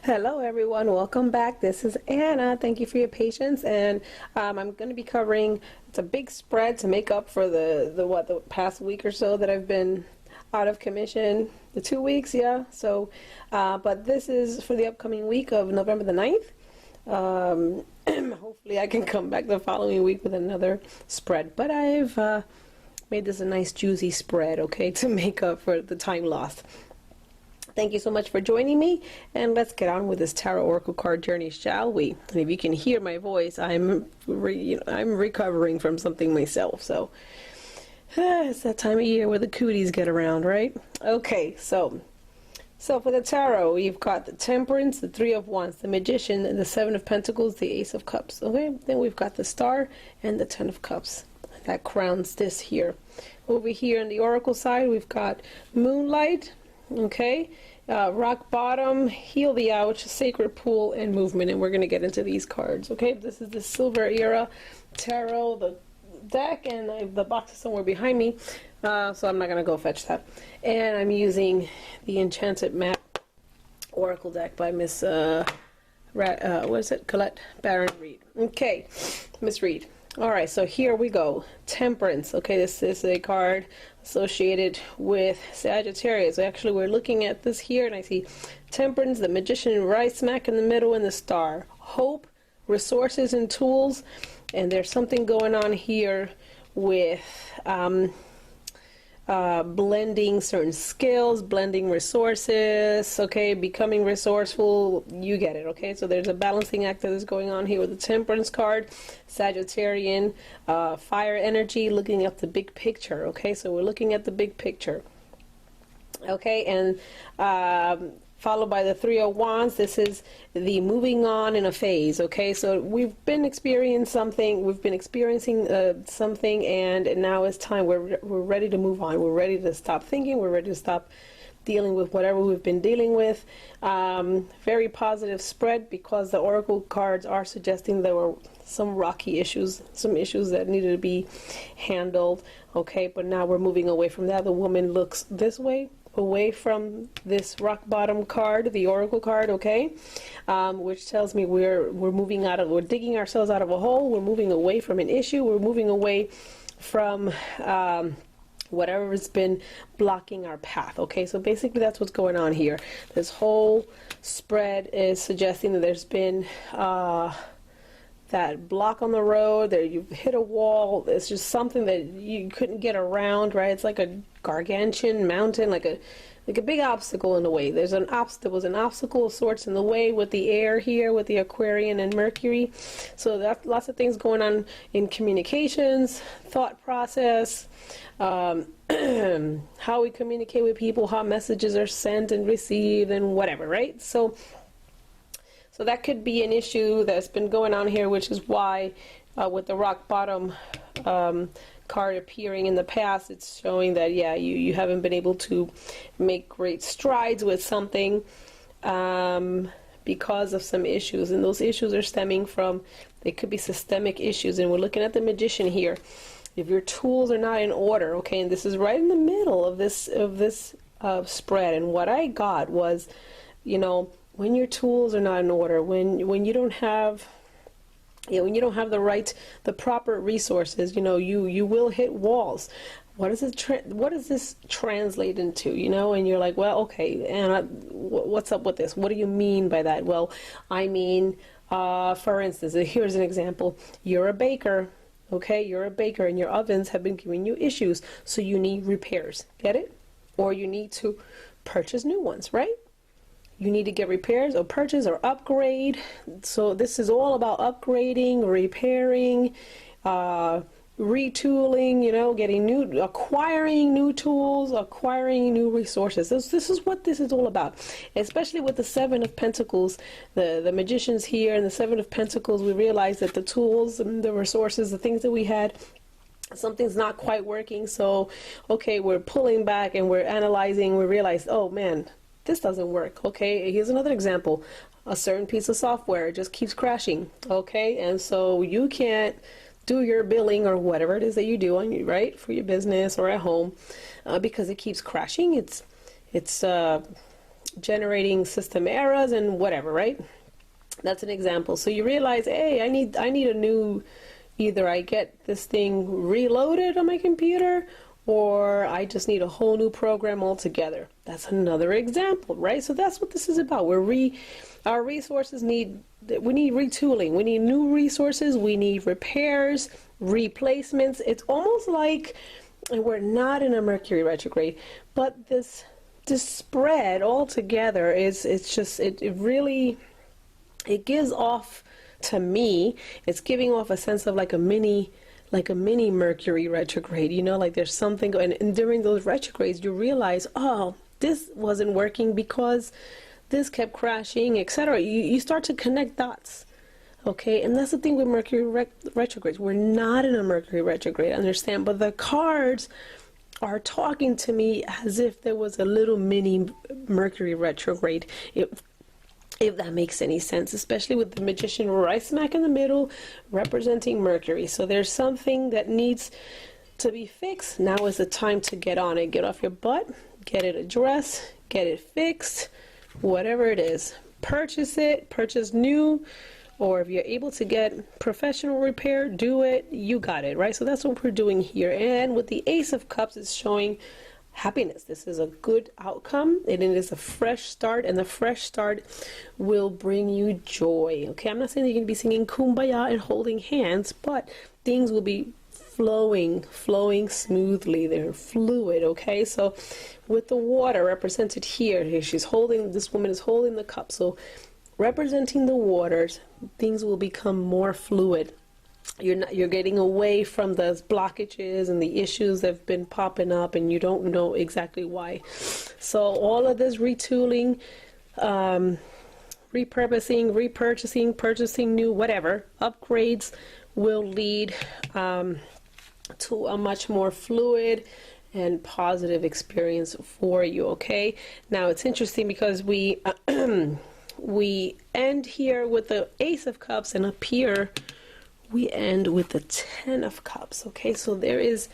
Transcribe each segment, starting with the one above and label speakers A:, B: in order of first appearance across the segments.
A: Hello everyone, welcome back. This is Anna. Thank you for your patience, and I'm going to be covering, it's a big spread to make up for the past week or so that I've been out of commission. The 2 weeks, yeah. So but this is for the upcoming week of November the 9th. Hopefully I can come back the following week with another spread, but I've made this a nice juicy spread, okay, to make up for the time lost. Thank you so much for joining me, and let's get on with this Tarot Oracle card journey, shall we? And if you can hear my voice, I'm recovering from something myself, so it's that time of year where the cooties get around, right? Okay, so for the Tarot, we've got the Temperance, the Three of Wands, the Magician, and the Seven of Pentacles, the Ace of Cups. Okay, then we've got the Star and the Ten of Cups. That crowns this here. Over here on the Oracle side, we've got Moonlight. Okay, rock bottom, heal the ouch, sacred pool, and movement, and we're going to get into these cards. Okay, this is the Silver Era Tarot, the deck, and the box is somewhere behind me, so I'm not going to go fetch that. And I'm using the Enchanted Map Oracle deck by Miss what is it, Colette Baron Reed. Okay, Miss Reed. All right, so here we go. Temperance. Okay, this is a card associated with Sagittarius. Actually, we're looking at this here, and I see Temperance, the Magician right smack in the middle, and the Star. Hope, resources, and tools. And there's something going on here with blending certain skills, blending resources, okay, becoming resourceful, you get it, okay? So there's a balancing act that is going on here with the Temperance card, Sagittarian, fire energy, looking at the big picture, okay? So we're looking at the big picture, okay? And followed by the Three of Wands. This is the moving on in a phase, okay? So we've been experiencing something, and now it's time. We're ready to move on. We're ready to stop thinking. We're ready to stop dealing with whatever we've been dealing with. Very positive spread, because the Oracle cards are suggesting there were some rocky issues, some issues that needed to be handled, okay? But now we're moving away from that. The woman looks this way, away from this rock bottom card, the Oracle card, okay, which tells me we're digging ourselves out of a hole. We're moving away from an issue. We're moving away from whatever has been blocking our path, okay? So basically that's what's going on here. This whole spread is suggesting that there's been that block on the road, there you've hit a wall. It's just something that you couldn't get around, right? It's like a gargantuan mountain, like a big obstacle in the way. There was an obstacle of sorts in the way with the air here, with the Aquarian and Mercury. So that's lots of things going on in communications, thought process, how we communicate with people, how messages are sent and received, and whatever, right? So that could be an issue that's been going on here, which is why with the rock bottom card appearing in the past, it's showing that, yeah, you haven't been able to make great strides with something because of some issues. And those issues are stemming from, they could be systemic issues. And we're looking at the Magician here. If your tools are not in order, okay, and this is right in the middle of this spread, and what I got was, you know, when your tools are not in order, when you don't have, when you don't have the proper resources, you know, you will hit walls. What does this translate into, you know? And you're like, well, okay, Anna, what's up with this? What do you mean by that? Well, I mean, for instance, here's an example. You're a baker, okay? You're a baker, and your ovens have been giving you issues, so you need repairs. Get it? Or you need to purchase new ones, right? You need to get repairs or purchase or upgrade. So this is all about upgrading, repairing, retooling, you know, acquiring new tools, acquiring new resources. This is what this is all about. Especially with the Seven of Pentacles, the Magician's here, and the Seven of Pentacles, we realize that the tools and the resources, the things that we had, something's not quite working. So, okay, we're pulling back and we're analyzing. We realize, oh man, this doesn't work. Okay, here's another example. A certain piece of software just keeps crashing. Okay, and so you can't do your billing or whatever it is that you do on, right, for your business or at home, because it keeps crashing. It's generating system errors and whatever, right? That's an example. So you realize, hey, I need a new, either I get this thing reloaded on my computer, or I just need a whole new program altogether. That's another example, right? So that's what this is about. Our resources we need retooling. We need new resources. We need repairs, replacements. It's almost like, and we're not in a Mercury retrograde, but this spread altogether it really, it gives off, to me, it's giving off a sense of like a mini Mercury retrograde, you know, like there's something, and during those retrogrades you realize, oh, this wasn't working because this kept crashing, etc. You start to connect dots, okay? And that's the thing with Mercury retrogrades. We're not in a Mercury retrograde, understand? But the cards are talking to me as if there was a little mini Mercury retrograde. If that makes any sense, especially with the Magician right smack in the middle representing Mercury. So there's something that needs to be fixed. Now is the time to get on it. Get off your butt, get it addressed, get it fixed, whatever it is. Purchase it, purchase new, or if you're able to get professional repair, do it. You got it, right? So that's what we're doing here. And with the Ace of Cups, it's showing happiness. This is a good outcome, and it is a fresh start, and the fresh start will bring you joy. Okay, I'm not saying that you're going to be singing Kumbaya and holding hands, but things will be flowing smoothly. They're fluid. Okay, so with the water represented here, this woman is holding the cup, so representing the waters, things will become more fluid. You're getting away from the blockages and the issues that have been popping up, and you don't know exactly why. So all of this retooling, repurposing, repurchasing, purchasing new, whatever upgrades will lead to a much more fluid and positive experience for you. Okay, now it's interesting because we we end here with the Ace of Cups, and up here we end with the Ten of Cups. Okay, so there is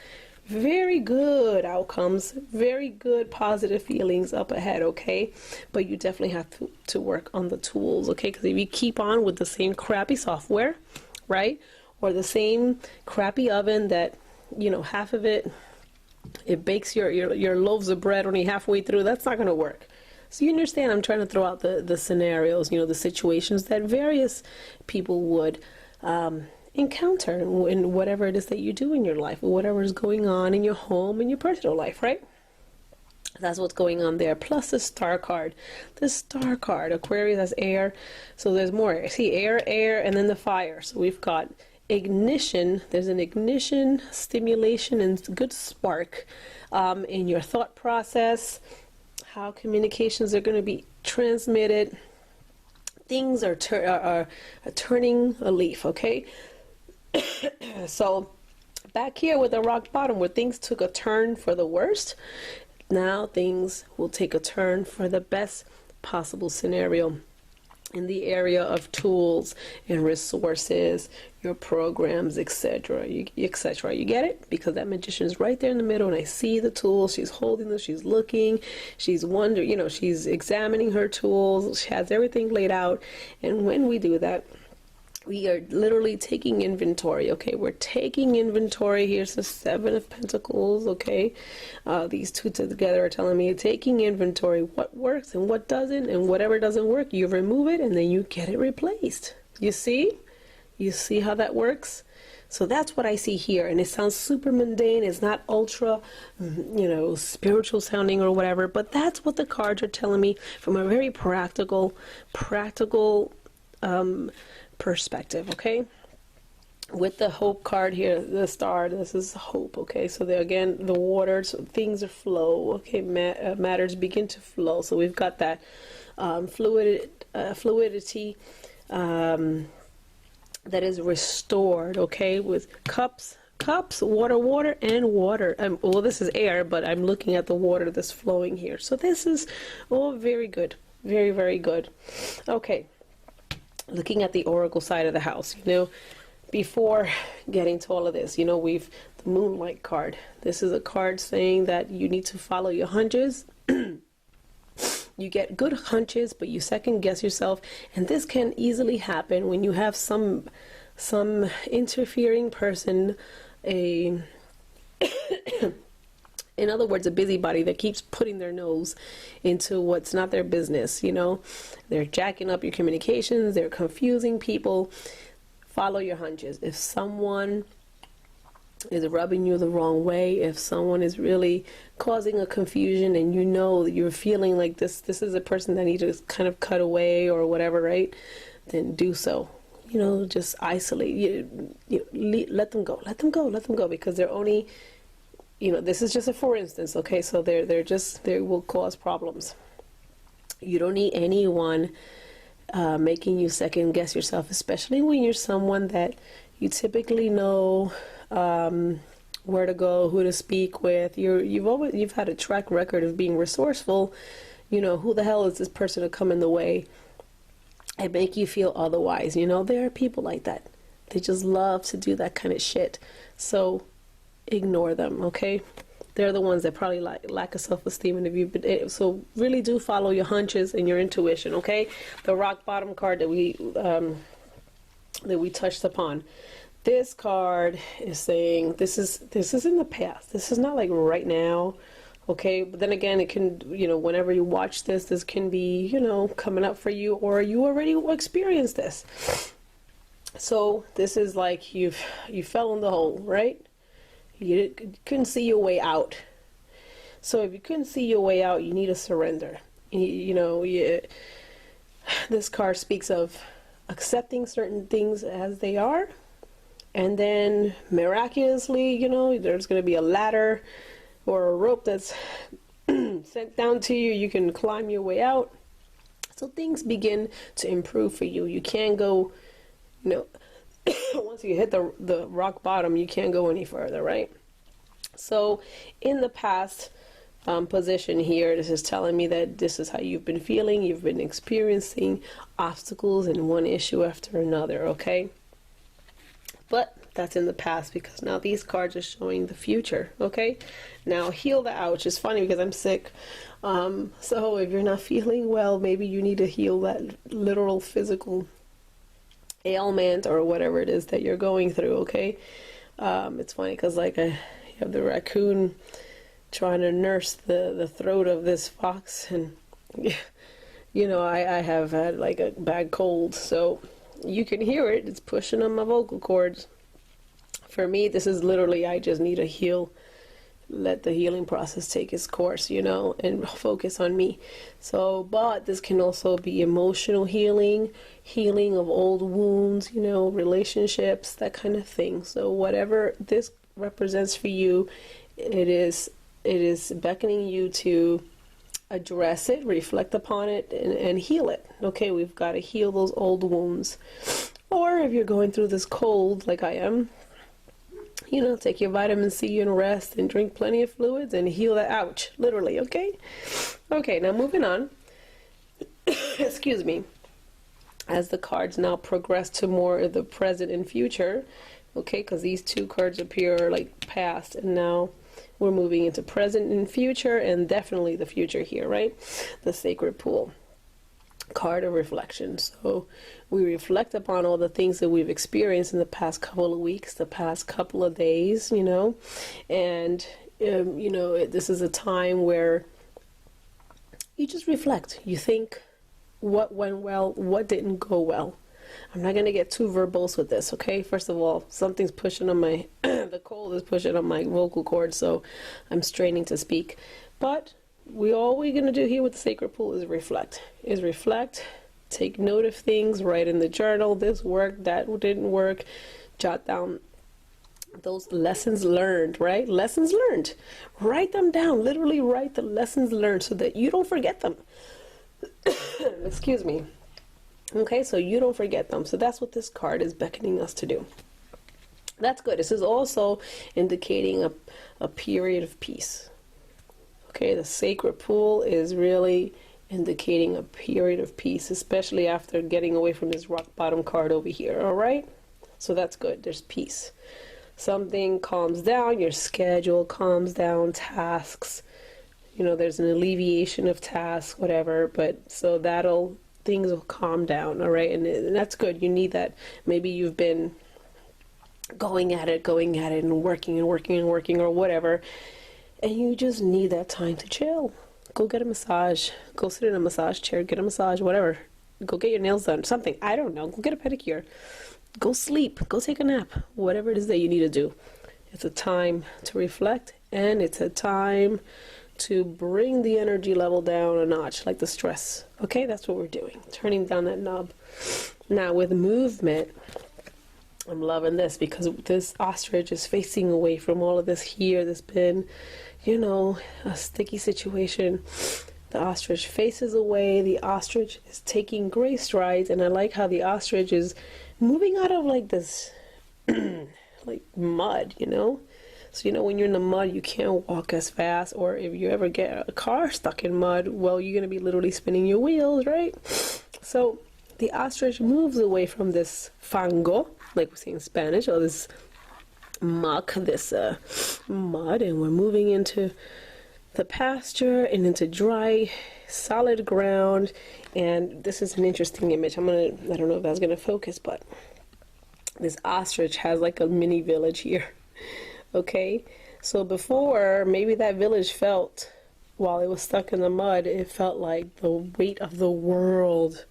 A: very good outcomes, very good positive feelings up ahead. Okay, but you definitely have to work on the tools. Okay, because if you keep on with the same crappy software, right, or the same crappy oven that, you know, half of it bakes your loaves of bread only halfway through, that's not going to work. So you understand, I'm trying to throw out the scenarios, you know, the situations that various people would encounter in whatever it is that you do in your life, or whatever is going on in your home, in your personal life, right? That's what's going on there. Plus the Star card. The Star card, Aquarius has air, so there's more. See, air, and then the fire. So we've got ignition. There's an ignition, stimulation, and good spark in your thought process, how communications are going to be transmitted. Things are turning a leaf, okay? So back here with the rock bottom, where things took a turn for the worst, now things will take a turn for the best possible scenario in the area of tools and resources, your programs, etc. etc. You get it? Because that Magician is right there in the middle, and I see the tools. She's holding them, she's looking, she's wondering, you know, she's examining her tools, she has everything laid out. And when we do that, we are literally taking inventory. Okay, we're taking inventory. Here's the Seven of Pentacles. Okay, these two together are telling me taking inventory, what works and what doesn't, and whatever doesn't work, you remove it and then you get it replaced. You see how that works? So that's what I see here, and it sounds super mundane. It's not ultra, you know, spiritual sounding or whatever, but that's what the cards are telling me from a very practical perspective. Okay, with the Hope card here, the Star, this is hope. Okay, so there again, the waters, things are flow. Okay, matters begin to flow. So we've got that fluidity that is restored. Okay, with cups, water, and water. Well, this is air, but I'm looking at the water that's flowing here. So this is all very good, very, very good. Okay. Looking at the oracle side of the house, you know, before getting to all of this, you know, the Moonlight card. This is a card saying that you need to follow your hunches. You get good hunches, but you second guess yourself, and this can easily happen when you have some interfering person, a in other words, a busybody that keeps putting their nose into what's not their business. You know, they're jacking up your communications, they're confusing people. Follow your hunches. If someone is rubbing you the wrong way, if someone is really causing a confusion, and you know that you're feeling like this is a person that needs to kind of cut away or whatever, right? Then do so. You know, just isolate. Let them go. Let them go. Let them go, because they're only, you know, this is just a for instance, okay? So they will cause problems. You don't need anyone making you second guess yourself, especially when you're someone that you typically know where to go, who to speak with. You've had a track record of being resourceful. You know, who the hell is this person to come in the way and make you feel otherwise? You know, there are people like that. They just love to do that kind of shit. So ignore them, okay? They're the ones that probably lack of self-esteem, and if you've been, so really do follow your hunches and your intuition, okay? The rock bottom card that we touched upon. This card is saying this is in the past. This is not like right now, okay? But then again, it can, you know, whenever you watch this can be, you know, coming up for you, or you already experienced this. So this is like you fell in the hole, right? You couldn't see your way out. So if you couldn't see your way out, you need to surrender. This card speaks of accepting certain things as they are, and then miraculously, you know, there's going to be a ladder or a rope that's sent down to you. You can climb your way out. So things begin to improve for you. You can't go, you know, once you hit the rock bottom, you can't go any further, right? So in the past position here, this is telling me that this is how you've been feeling. You've been experiencing obstacles and one issue after another, okay? But that's in the past, because now these cards are showing the future, okay? Now, heal the ouch. It's funny because I'm sick. So if you're not feeling well, maybe you need to heal that literal physical ailment or whatever it is that you're going through, okay? It's funny because, like, I have the raccoon trying to nurse the throat of this fox, and you know, I have had like a bad cold, so you can hear it. It's pushing on my vocal cords. For me, this is literally, I just need to heal, let the healing process take its course, you know, and focus on me. So, but this can also be emotional healing of old wounds, you know, relationships, that kind of thing. So whatever this represents for you, it is beckoning you to address it, reflect upon it, and heal it. Okay, we've got to heal those old wounds. Or if you're going through this cold like I am, you know, take your vitamin C and rest and drink plenty of fluids and heal that ouch, literally, okay? Okay, now moving on. Excuse me. As the cards now progress to more of the present and future, okay, because these two cards appear like past, and now we're moving into present and future, and definitely the future here, right? The sacred pool. Card of reflection. So we reflect upon all the things that we've experienced in the past couple of weeks, the past couple of days, you know, and you know, this is a time where you just reflect. You think what went well, what didn't go well. I'm not going to get too verbose with this, okay? First of all, something's pushing on my, the cold is pushing on my vocal cords, so I'm straining to speak. But all we're going to do here with the sacred pool is reflect. Take note of things, write in the journal, this worked, that didn't work, jot down those lessons learned, right? Lessons learned. Write them down, literally write the lessons learned so that you don't forget them. Excuse me. Okay, so you don't forget them. So that's what this card is beckoning us to do. That's good. This is also indicating a period of peace. Okay, the sacred pool is really indicating a period of peace, especially after getting away from this rock bottom card over here, all right? So that's good. There's peace. Something calms down, your schedule calms down, tasks, there's an alleviation of tasks, whatever, but so things will calm down, all right? And that's good. You need that. Maybe you've been going at it and working or whatever, and you just need that time to chill. Go get a massage. Go sit in a massage chair, get a massage, whatever. Go get your nails done, something. I don't know. Go get a pedicure. Go sleep. Go take a nap. Whatever it is that you need to do. It's a time to reflect, and it's a time to bring the energy level down a notch, like the stress. Okay, that's what we're doing. Turning down that knob. Now with movement, I'm loving this because this ostrich is facing away from all of this here. There's been, a sticky situation. The ostrich faces away. The ostrich is taking great strides, and I like how the ostrich is moving out of like this like mud, So when you're in the mud, you can't walk as fast, or if you ever get a car stuck in mud, well, you're going to be literally spinning your wheels, right? So the ostrich moves away from this fango, like we say in Spanish, or this muck, this mud, and we're moving into the pasture and into dry, solid ground. And this is an interesting image. I don't know if that's gonna focus, but this ostrich has like a mini village here. Okay, so before, maybe that village felt, while it was stuck in the mud, it felt like the weight of the world,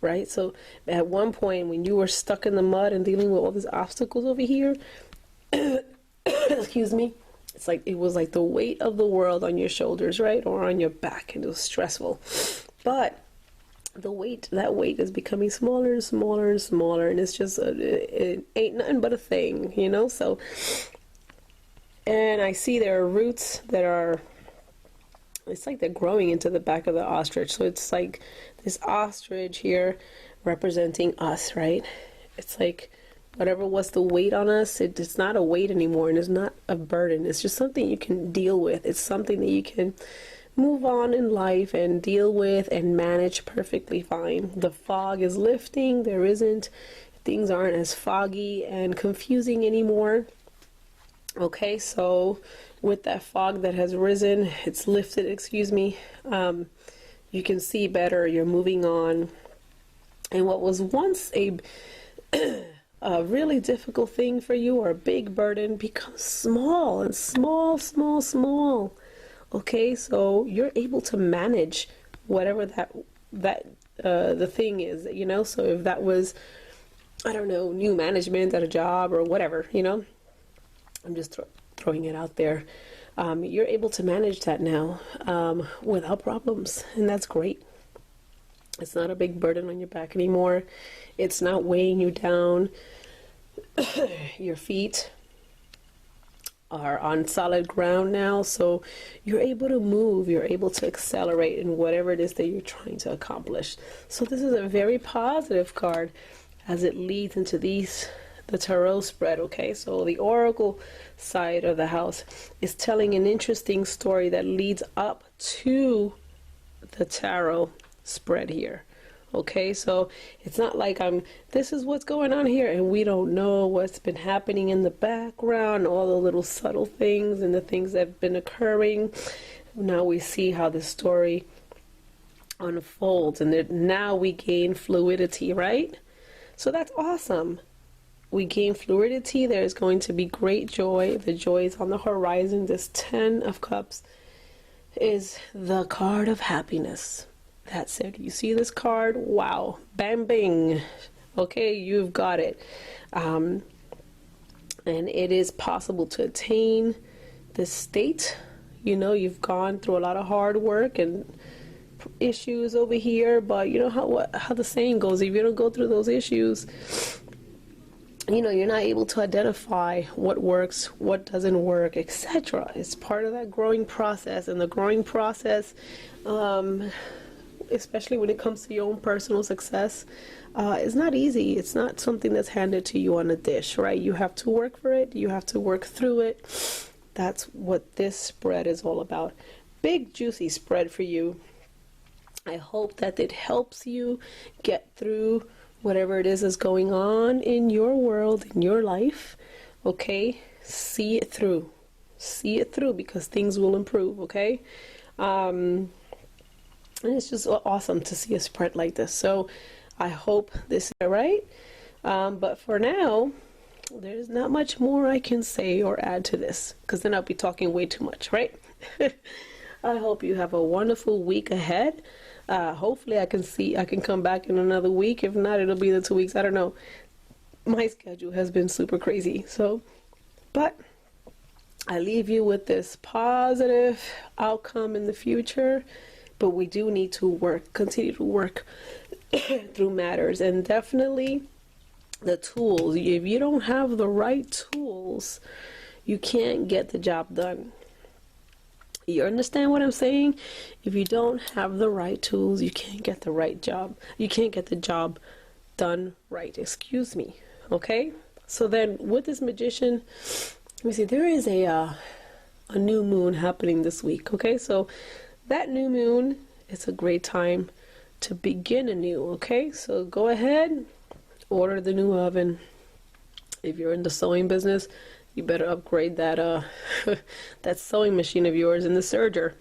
A: right? So at one point when you were stuck in the mud and dealing with all these obstacles over here, excuse me, it was like the weight of the world on your shoulders, right? Or on your back, and it was stressful. But that weight is becoming smaller and smaller and smaller, and it's just, it ain't nothing but a thing, So, and I see there are roots that are, it's like they're growing into the back of the ostrich. So it's like this ostrich here representing us, right? It's like whatever was the weight on us, it's not a weight anymore, and it's not a burden. It's just something you can deal with. It's something that you can move on in life and deal with and manage perfectly fine. The fog is lifting. Things aren't as foggy and confusing anymore. Okay, so with that fog that has risen, it's lifted, excuse me, you can see better. You're moving on. And what was once a really difficult thing for you, or a big burden, becomes small and small. Okay, so you're able to manage whatever the thing is, So if that was, I don't know, new management at a job or whatever, I'm just throwing it out there. You're able to manage that now without problems, and that's great. It's not a big burden on your back anymore. It's not weighing you down. Your feet are on solid ground now, so you're able to move, you're able to accelerate in whatever it is that you're trying to accomplish. So this is a very positive card as it leads into the tarot spread. Okay, so the oracle side of the house is telling an interesting story that leads up to the tarot spread here. Okay, so it's not like this is what's going on here and we don't know what's been happening in the background, all the little subtle things and the things that have been occurring. Now we see how the story unfolds, and now we gain fluidity, right? So that's awesome. We gain fluidity. There's going to be great joy. The joy is on the horizon. This 10 of Cups is the card of happiness. That's it. You see this card? Wow. Bang, bang. Okay, you've got it. And it is possible to attain this state. You've gone through a lot of hard work and issues over here, but you know how the saying goes, if you don't go through those issues, you're not able to identify what works, what doesn't work, etc. It's part of that growing process, and the growing process, especially when it comes to your own personal success, is not easy. It's not something that's handed to you on a dish, right? You have to work for it. You have to work through it. That's what this spread is all about. Big, juicy spread for you. I hope that it helps you get through whatever it is that's going on in your world, in your life. Okay? See it through. See it through, because things will improve, okay? And it's just awesome to see a spread like this. So I hope this is all right. But for now, there's not much more I can say or add to this, because then I'll be talking way too much, right? I hope you have a wonderful week ahead. Hopefully I can come back in another week. If not, it'll be the 2 weeks. I don't know. My schedule has been super crazy. But I leave you with this positive outcome in the future. But we do need to continue to work through matters, and definitely the tools. If you don't have the right tools, you can't get the job done. You understand what I'm saying? If you don't have the right tools, you can't get the right job. You can't get the job done right. Excuse me. Okay? So then with this magician, let me see, there is a new moon happening this week. Okay? So that new moon, it's a great time to begin anew. Okay? So go ahead, order the new oven. If you're in the sewing business, you better upgrade that that sewing machine of yours in the serger.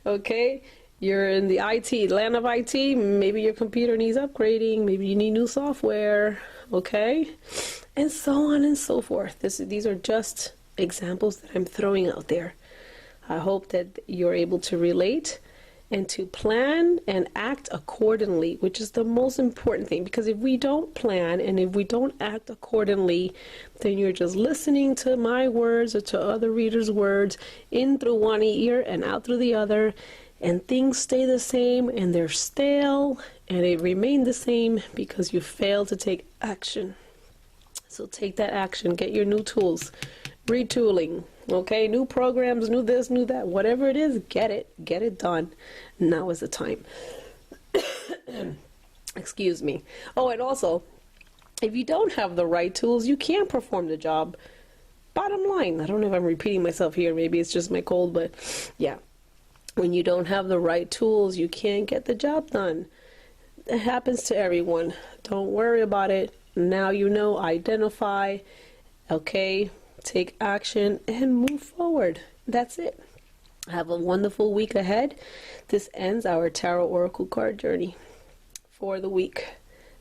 A: Okay? You're in the land of IT, maybe your computer needs upgrading, maybe you need new software, okay? And so on and so forth. These are just examples that I'm throwing out there. I hope that you're able to relate and to plan and act accordingly, which is the most important thing. Because if we don't plan and if we don't act accordingly, then you're just listening to my words or to other readers' words in through one ear and out through the other, and things stay the same and they're stale and they remain the same because you failed to take action. So take that action, get your new tools, retooling, okay, new programs, new this, new that, whatever it is, get it done. Now is the time. Excuse me. Oh, and also, if you don't have the right tools, you can't perform the job. Bottom line, I don't know if I'm repeating myself here, maybe it's just my cold, but yeah, when you don't have the right tools, you can't get the job done. It happens to everyone. Don't worry about it. Now you know, identify, okay, take action and move forward. That's it. Have a wonderful week ahead. This ends our Tarot Oracle card journey for the week.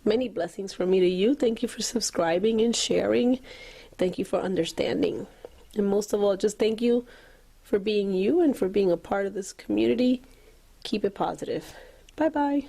A: Many blessings from me to you. Thank you for subscribing and sharing. Thank you for understanding. And most of all, just thank you for being you and for being a part of this community. Keep it positive. Bye-bye.